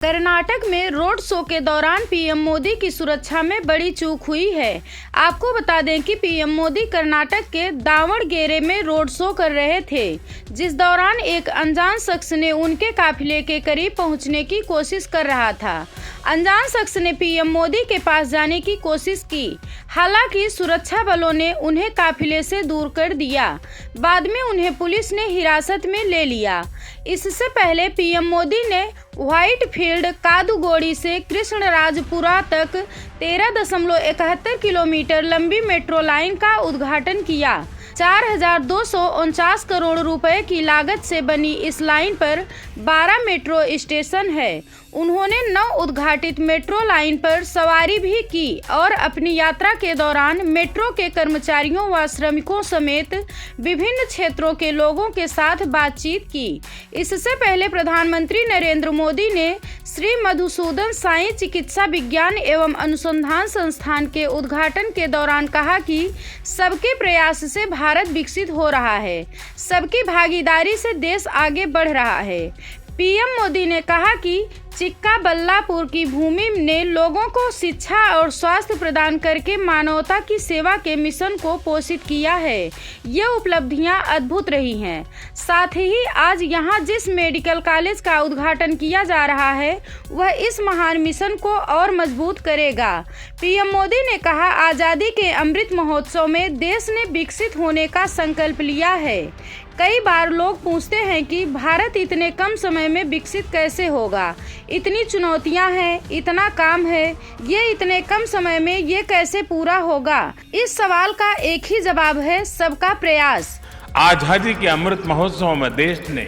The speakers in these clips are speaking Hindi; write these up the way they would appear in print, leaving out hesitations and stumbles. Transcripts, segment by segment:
कर्नाटक में रोड शो के दौरान पीएम मोदी की सुरक्षा में बड़ी चूक हुई है। आपको बता दें कि पीएम मोदी कर्नाटक के दावणगेरे में रोड शो कर रहे थे, जिस दौरान एक अनजान शख्स ने उनके काफिले के करीब पहुंचने की कोशिश कर रहा था। अनजान शख्स ने पीएम मोदी के पास जाने की कोशिश की, हालांकि सुरक्षा बलों ने उन्हें काफिले से दूर कर दिया। बाद में उन्हें पुलिस ने हिरासत में ले लिया। इससे पहले पीएम मोदी ने व्हाइटफील्ड कादुगोड़ी से कृष्णराजपुरा तक 13.71 किलोमीटर लंबी मेट्रो लाइन का उद्घाटन किया। 4,249 करोड़ रुपए की लागत से बनी इस लाइन पर 12 मेट्रो स्टेशन है। उन्होंने नव उद्घाटित मेट्रो लाइन पर सवारी भी की और अपनी यात्रा के दौरान मेट्रो के कर्मचारियों व श्रमिकों समेत विभिन्न क्षेत्रों के लोगों के साथ बातचीत की। इससे पहले प्रधानमंत्री नरेंद्र मोदी ने श्री मधुसूदन साई चिकित्सा विज्ञान एवं अनुसंधान संस्थान के उद्घाटन के दौरान कहा कि सबके प्रयास से भारत विकसित हो रहा है, सबकी भागीदारी से देश आगे बढ़ रहा है। पीएम मोदी ने कहा कि चिक्काबल्लापुर की भूमि ने लोगों को शिक्षा और स्वास्थ्य प्रदान करके मानवता की सेवा के मिशन को पोषित किया है। ये उपलब्धियां अद्भुत रही हैं। साथ ही आज यहां जिस मेडिकल कॉलेज का उद्घाटन किया जा रहा है, वह इस महान मिशन को और मजबूत करेगा। पीएम मोदी ने कहा, आज़ादी के अमृत महोत्सव में देश ने विकसित होने का संकल्प लिया है। कई बार लोग पूछते हैं कि भारत इतने कम समय में विकसित कैसे होगा, इतनी चुनौतियां हैं, इतना काम है, ये इतने कम समय में ये कैसे पूरा होगा। इस सवाल का एक ही जवाब है, सबका प्रयास। आजादी के अमृत महोत्सव में देश ने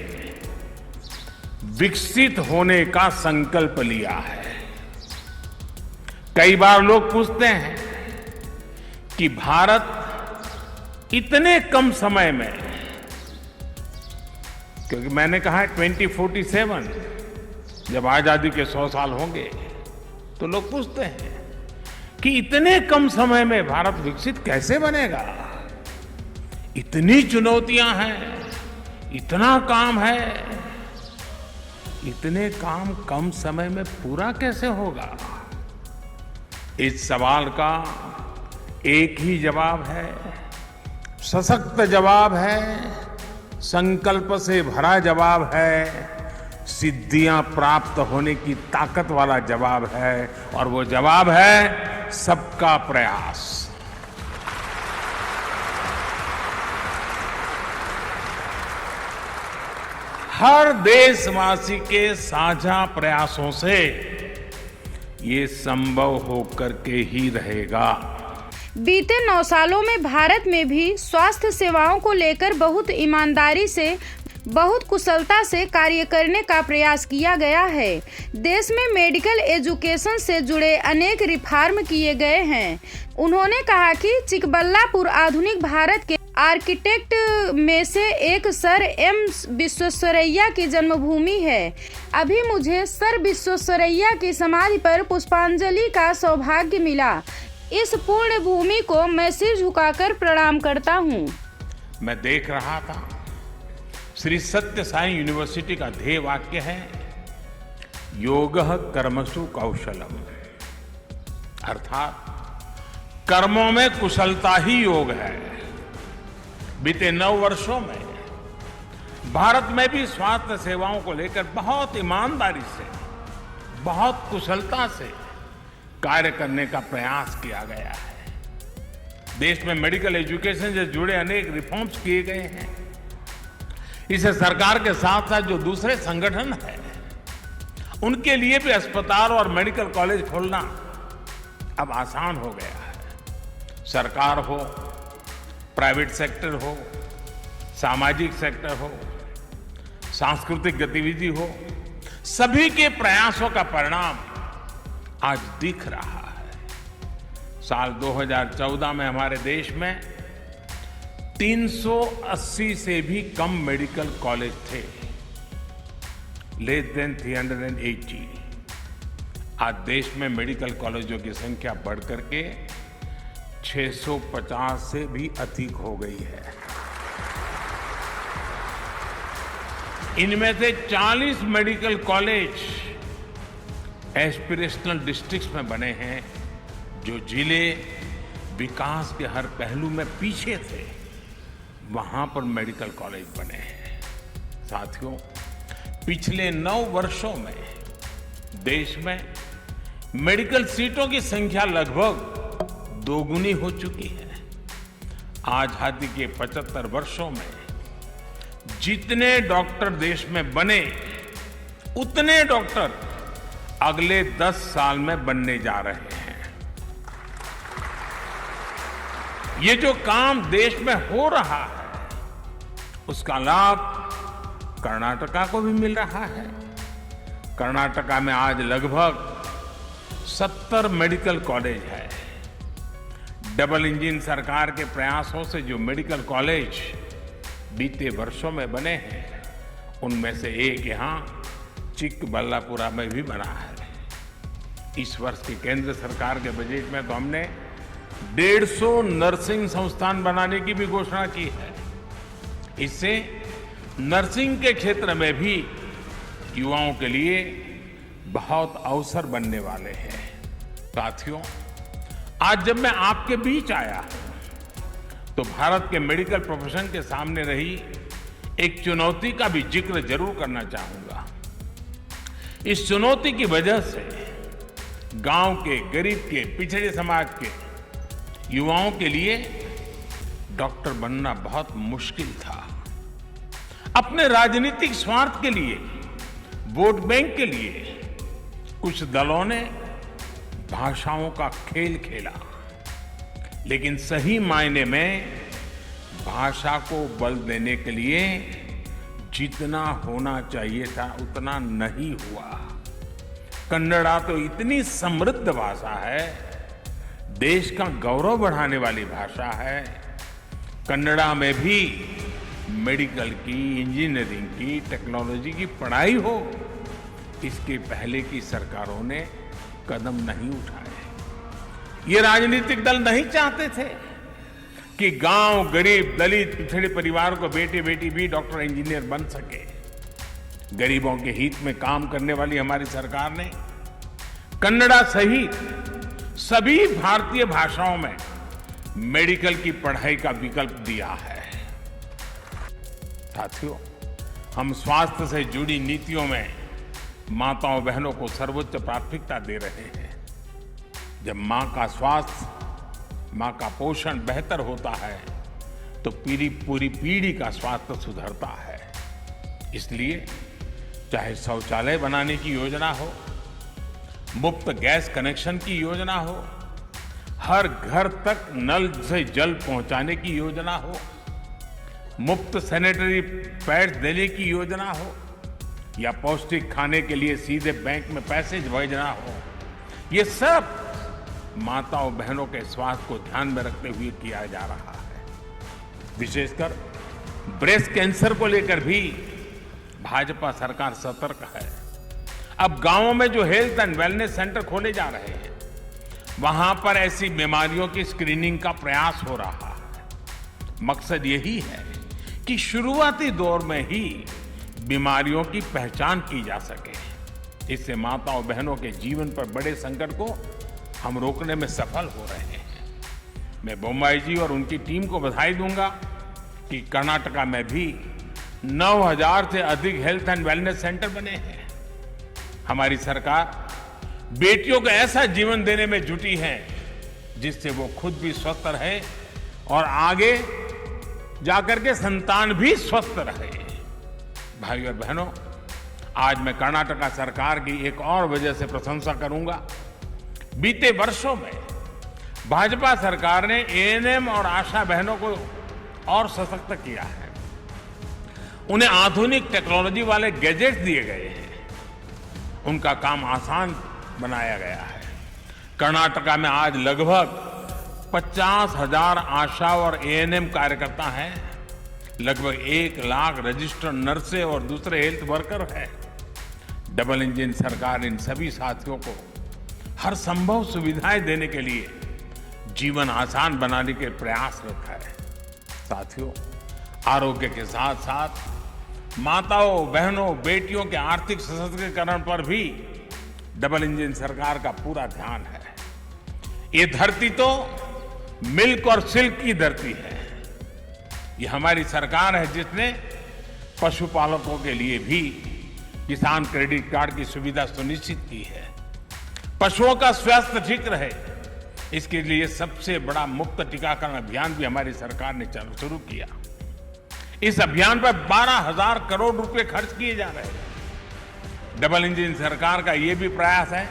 विकसित होने का संकल्प लिया है। कई बार लोग पूछते हैं कि भारत इतने कम समय में, क्योंकि मैंने कहा है 2047 जब आजादी के 100 साल होंगे, तो लोग पूछते हैं कि इतने कम समय में भारत विकसित कैसे बनेगा। इतनी चुनौतियां हैं, इतना काम है, इतने काम कम समय में पूरा कैसे होगा। इस सवाल का एक ही जवाब है, सशक्त जवाब है, संकल्प से भरा जवाब है, सिद्धियां प्राप्त होने की ताकत वाला जवाब है, और वो जवाब है सबका प्रयास। हर देशवासी के साझा प्रयासों से ये संभव होकर के ही रहेगा। बीते 9 सालों में भारत में भी स्वास्थ्य सेवाओं को लेकर बहुत ईमानदारी से, बहुत कुशलता से कार्य करने का प्रयास किया गया है। देश में मेडिकल एजुकेशन से जुड़े अनेक रिफॉर्म किए गए हैं। उन्होंने कहा कि चिक्काबल्लापुर आधुनिक भारत के आर्किटेक्ट में से एक सर एम विश्वेश्वरैया की जन्मभूमि है। अभी मुझे सर विश्वेश्वरैया की समाधि पर पुष्पांजलि का सौभाग्य मिला। इस पुण्य भूमि को मैं सिर झुकाकर प्रणाम करता हूँ। मैं देख रहा था, श्री सत्य साई यूनिवर्सिटी का ध्येय वाक्य है, योगः कर्मसु कौशलम, अर्थात कर्मों में कुशलता ही योग है। बीते 9 वर्षों में भारत में भी स्वास्थ्य सेवाओं को लेकर बहुत ईमानदारी से, बहुत कुशलता से कार्य करने का प्रयास किया गया है। देश में मेडिकल एजुकेशन से जुड़े अनेक रिफॉर्म्स किए गए हैं। इसे सरकार के साथ साथ जो दूसरे संगठन हैं, उनके लिए भी अस्पताल और मेडिकल कॉलेज खोलना अब आसान हो गया है। सरकार हो, प्राइवेट सेक्टर हो, सामाजिक सेक्टर हो, सांस्कृतिक गतिविधि हो, सभी के प्रयासों का परिणाम आज दिख रहा है। साल 2014 में हमारे देश में 380 से भी कम मेडिकल कॉलेज थे, लेस देन 380। आज देश में मेडिकल कॉलेजों की संख्या बढ़कर के 650 से भी अधिक हो गई है। इनमें से 40 मेडिकल कॉलेज एस्पिरेशनल डिस्ट्रिक्ट्स में बने हैं, जो जिले विकास के हर पहलू में पीछे थे, वहां पर मेडिकल कॉलेज बने हैं। साथियों, पिछले 9 वर्षों में देश में मेडिकल सीटों की संख्या लगभग दोगुनी हो चुकी है। आजादी के 75 वर्षों में जितने डॉक्टर देश में बने, उतने डॉक्टर अगले 10 साल में बनने जा रहे हैं। ये जो काम देश में हो रहा है, उसका लाभ कर्नाटका को भी मिल रहा है। कर्नाटका में आज लगभग 70 मेडिकल कॉलेज है। डबल इंजन सरकार के प्रयासों से जो मेडिकल कॉलेज बीते वर्षों में बने हैं, उनमें से एक यहां चिकबल्लापुरा में भी बना है। इस वर्ष की केंद्र सरकार के बजट में तो हमने 150 नर्सिंग संस्थान बनाने की भी घोषणा की है। इससे नर्सिंग के क्षेत्र में भी युवाओं के लिए बहुत अवसर बनने वाले हैं। साथियों, आज जब मैं आपके बीच आया हूं, तो भारत के मेडिकल प्रोफेशन के सामने रही एक चुनौती का भी जिक्र जरूर करना चाहूंगा। इस चुनौती की वजह से गांव के, गरीब के, पिछड़े समाज के युवाओं के लिए डॉक्टर बनना बहुत मुश्किल था। अपने राजनीतिक स्वार्थ के लिए, वोट बैंक के लिए कुछ दलों ने भाषाओं का खेल खेला, लेकिन सही मायने में भाषा को बल देने के लिए जितना होना चाहिए था उतना नहीं हुआ। कन्नड़ा तो इतनी समृद्ध भाषा है, देश का गौरव बढ़ाने वाली भाषा है। कन्नड़ा में भी मेडिकल की, इंजीनियरिंग की, टेक्नोलॉजी की पढ़ाई हो, इसके पहले की सरकारों ने कदम नहीं उठाए। ये राजनीतिक दल नहीं चाहते थे कि गांव, गरीब, दलित, पिछड़े परिवार को बेटे बेटी भी डॉक्टर, इंजीनियर बन सके। गरीबों के हित में काम करने वाली हमारी सरकार ने कन्नड़ा सहित सभी भारतीय भाषाओं में मेडिकल की पढ़ाई का विकल्प दिया है। साथियों, हम स्वास्थ्य से जुड़ी नीतियों में माताओं बहनों को सर्वोच्च प्राथमिकता दे रहे हैं। जब मां का स्वास्थ्य, मां का पोषण बेहतर होता है, तो पूरी पीढ़ी का स्वास्थ्य सुधरता है। इसलिए चाहे शौचालय बनाने की योजना हो, मुफ्त गैस कनेक्शन की योजना हो, हर घर तक नल से जल पहुंचाने की योजना हो, मुफ्त सैनिटरी पैड्स देने की योजना हो, या पौष्टिक खाने के लिए सीधे बैंक में पैसे भेजना हो, ये सब माताओं बहनों के स्वास्थ्य को ध्यान में रखते हुए किया जा रहा है। विशेषकर ब्रेस्ट कैंसर को लेकर भी भाजपा सरकार सतर्क है। अब गांवों में जो हेल्थ एंड वेलनेस सेंटर खोले जा रहे हैं, वहां पर ऐसी बीमारियों की स्क्रीनिंग का प्रयास हो रहा है। मकसद यही है कि शुरुआती दौर में ही बीमारियों की पहचान की जा सके। इससे माताओं बहनों के जीवन पर बड़े संकट को हम रोकने में सफल हो रहे हैं। मैं बोम्मई जी और उनकी टीम को बधाई दूंगा कि कर्नाटका में भी 9000 से अधिक हेल्थ एंड वेलनेस सेंटर बने हैं। हमारी सरकार बेटियों को ऐसा जीवन देने में जुटी है जिससे वो खुद भी स्वस्थ रहे और आगे जाकर के संतान भी स्वस्थ रहे। भाइयों और बहनों, आज मैं कर्नाटका सरकार की एक और वजह से प्रशंसा करूंगा। बीते वर्षों में भाजपा सरकार ने एएनएम और आशा बहनों को और सशक्त किया है। उन्हें आधुनिक टेक्नोलॉजी वाले गैजेट्स दिए गए हैं, उनका काम आसान बनाया गया है। कर्नाटका में आज लगभग 50,000 आशा और एएनएम कार्यकर्ता हैं, लगभग 1 लाख रजिस्टर्ड नर्सें और दूसरे हेल्थ वर्कर हैं। डबल इंजन सरकार इन सभी साथियों को हर संभव सुविधाएं देने के लिए जीवन आसान बनाने के प्रयासरत है। साथियों, आरोग्य के साथ साथ माताओं, बहनों, बेटियों के आर्थिक सशक्तिकरण पर भी डबल इंजन सरकार का पूरा ध्यान है। ये धरती तो मिल्क और सिल्क की धरती है। ये हमारी सरकार है जिसने पशुपालकों के लिए भी किसान क्रेडिट कार्ड की सुविधा सुनिश्चित की है। पशुओं का स्वास्थ्य ठीक रहे, इसके लिए सबसे बड़ा मुफ्त टीकाकरण अभियान भी हमारी सरकार ने शुरू किया। इस अभियान पर 12,000 करोड़ रुपए खर्च किए जा रहे हैं। डबल इंजन सरकार का यह भी प्रयास है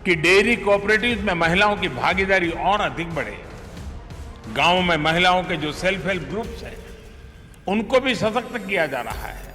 कि डेयरी कोऑपरेटिव्स में महिलाओं की भागीदारी और अधिक बढ़े। गांवों में महिलाओं के जो सेल्फ हेल्प ग्रुप्स हैं, उनको भी सशक्त किया जा रहा है।